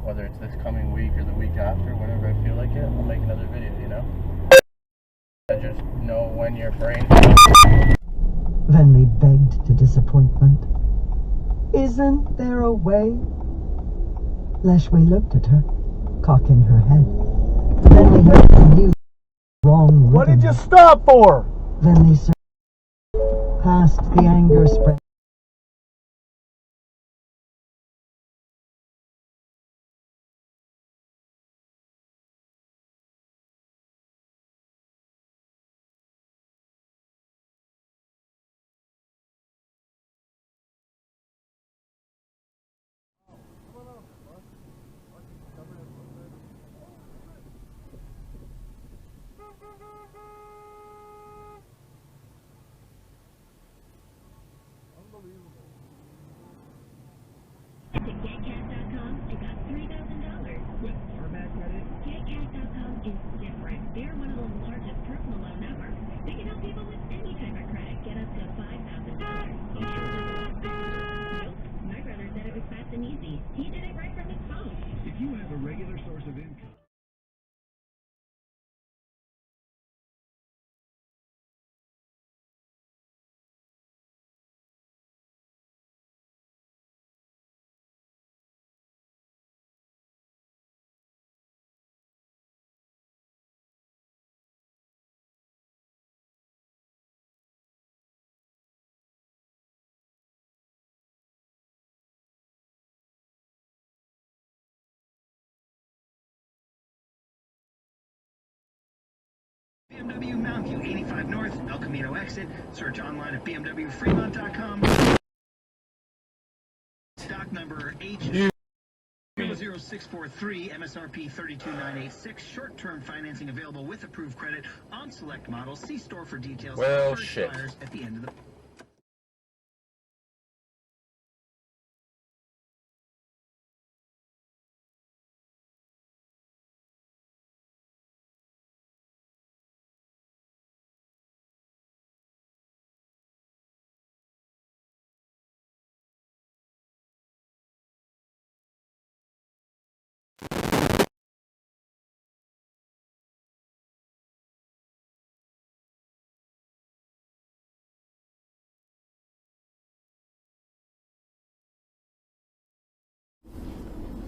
whether it's this coming week or the week after, whenever I feel like it, I'll make another video, you know? I just know when your brain... Venli begged to disappointment. Isn't there a way? Leshwe looked at her, cocking her head. Venli heard the new wrong. What did you stop for? Venli past the anger spread. To GetCash.com and got $3,000. With Smart Credit? GetCash.com is different. They're one of the largest personal loan networks. They can help people with any type of credit get up to $5,000. You sure there's a lot of Nope. My brother said it was fast and easy. He did it right from his phone. If you have a regular source of income. BMW Mountain View 85 North, El Camino exit. Search online at bmwfremont.com. Stock number H00643, MSRP 32986. Short-term financing available with approved credit on select models. See store for details. Well, shit. At the end of the...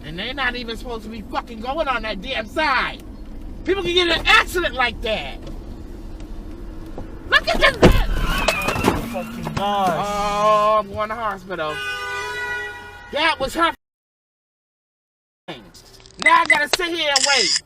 And they're not even supposed to be fucking going on that damn side. People can get in an accident like that. Look at this bitch! Oh, fucking gosh. Oh, I'm going to hospital. That was her. Now I gotta sit here and wait.